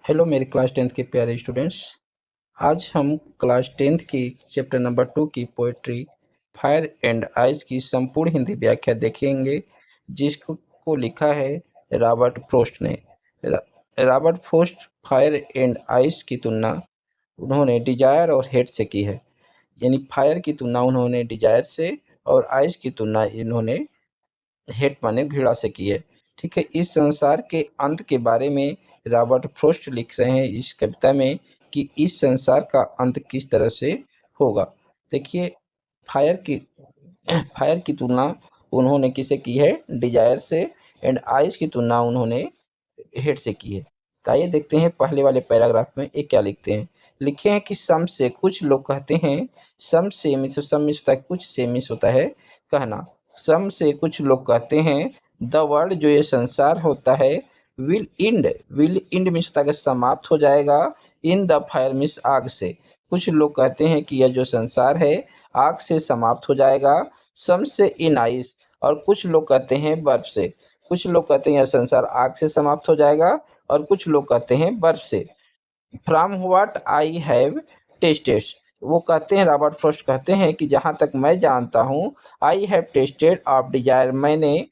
Hello मेरे class 10th के प्यारे स्टूडेंट्स। आज हम क्लास 10th की चैप्टर नंबर 2 की पोएट्री फायर एंड आइस की संपूर्ण हिंदी व्याख्या देखेंगे, जिसको लिखा है रॉबर्ट फ्रॉस्ट ने। Robert Frost fire and ice की तुलना उन्होंने डिजायर और हेट से की है। यानी फायर की तुलना उन्होंने डिजायर से और आइस की तुलना इन्होंने हेट माने घृणा से की है। ठीक है, इस संसार के अंत के बारे में रॉबर्ट फ्रॉस्ट लिख रहे हैं इस कविता में कि इस संसार का अंत किस तरह से होगा। देखिए, फायर की फायर की तुलना उन्होंने किसे की है? डिजायर से। एंड आइस की तुलना उन्होंने हेट से की है। तो आइए देखते हैं पहले वाले पैराग्राफ में ये क्या लिखते हैं। लिखे हैं कि सम से, कुछ लोग कहते हैं, सम से मिस होता है, कुछ से मिस होता है कहना। सम से कुछ लोग कहते हैं द वर्ल्ड, जो ये संसार होता है, विल इंड मिस होता है कि समाप्त हो जाएगा, इन द फायर मिस आग से। कुछ लोग कहते हैं कि यह जो संसार है आग से समाप्त हो जाएगा। सम से इन आइस, और कुछ लोग कहते हैं बर्फ से। कुछ लोग कहते हैं यह संसार आग से समाप्त हो जाएगा और कुछ लोग कहते हैं बर्फ से। From what I have tested, वो कहते हैं, रॉबर्ट फ्रॉस्ट कहते हैं कि जहाँ तक मैं जानता हूँ, I have tested of desire, मैंने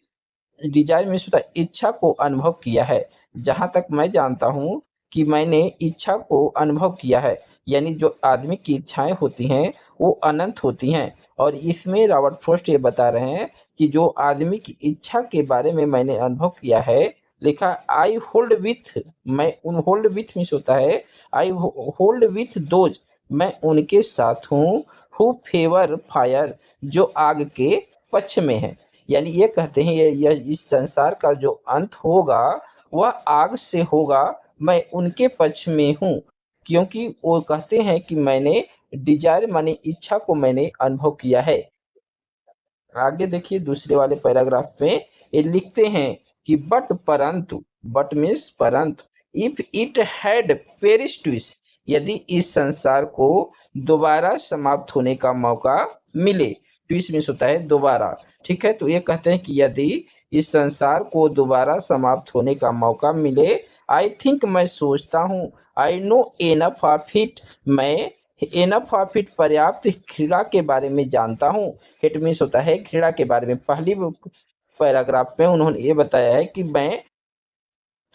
डिजायर में होता है इच्छा को अनुभव किया है। जहाँ तक मैं जानता हूँ कि मैंने इच्छा को अनुभव किया है। यानी जो आदमी की इच्छाएं होती हैं वो अनंत होती हैं। और इसमें रॉबर्ट फ्रॉस्ट ये बता रहे हैं कि जो आदमी की इच्छा के बारे में मैंने अनुभव किया है, लिखा आई होल्ड विथ, मैं उन होल्ड विथ मीन्स होता है आई होल्ड विथ दोज, मैं उनके साथ हूँ, हु फेवर फायर, जो आग के पक्ष में है। यानी ये कहते हैं ये इस संसार का जो अंत होगा वह आग से होगा, मैं उनके पक्ष में हूँ। क्योंकि वो कहते हैं कि मैंने डिजायर माने इच्छा को मैंने अनुभव किया है। आगे देखिए दूसरे वाले पैराग्राफ में ये लिखते हैं कि बट परंतु, बट मीन्स परंतु, इफ इट हैड पेरिस्ड, यदि इस संसार को दोबारा समाप्त होने का मौका मिले, ट्विस्ट मीन्स होता है दोबारा। ठीक है, तो ये कहते हैं कि यदि इस संसार को दोबारा समाप्त होने का मौका मिले, आई थिंक, मैं सोचता हूँ, I know enough of it, मैं एनफ ऑफ इट, पर्याप्त घृणा के बारे में जानता हूँ। हिट मीन्स होता है घृणा के बारे में। पहली पैराग्राफ में उन्होंने ये बताया है कि मैं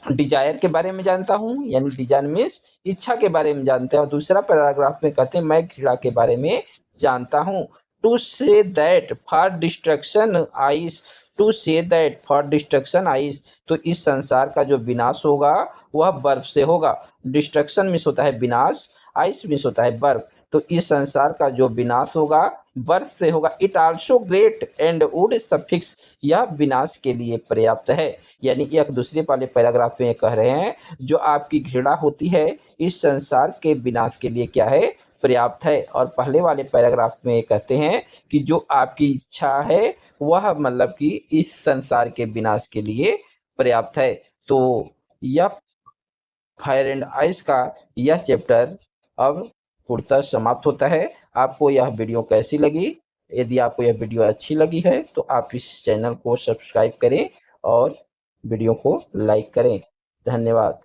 डिजायर के बारे में जानता हूँ, यानी डिजायर मीन्स इच्छा के बारे में जानते हैं। और दूसरा पैराग्राफ में कहते हैं मैं घृणा के बारे में जानता हूँ। To say that for destruction eyes, to say that for destruction eyes, तो इस संसार का जो विनाश होगा वह बर्फ से होगा। डिस्ट्रक्शन मीन्स होता है विनाश, आइस मीन्स होता है बर्फ। तो इस संसार का जो विनाश होगा बर्फ से होगा। It also great and would suffix, यह विनाश के लिए पर्याप्त है। यानी एक दूसरे वाले पैराग्राफ में कह रहे हैं जो आपकी घृणा होती है इस संसार के विनाश के लिए क्या है? पर्याप्त है। और पहले वाले पैराग्राफ में कहते हैं कि जो आपकी इच्छा है वह मतलब कि इस संसार के विनाश के लिए पर्याप्त है। तो यह फायर एंड आइस का यह चैप्टर अब पूर्णतः समाप्त होता है। आपको यह वीडियो कैसी लगी? यदि आपको यह वीडियो अच्छी लगी है तो आप इस चैनल को सब्सक्राइब करें और वीडियो को लाइक करें। धन्यवाद।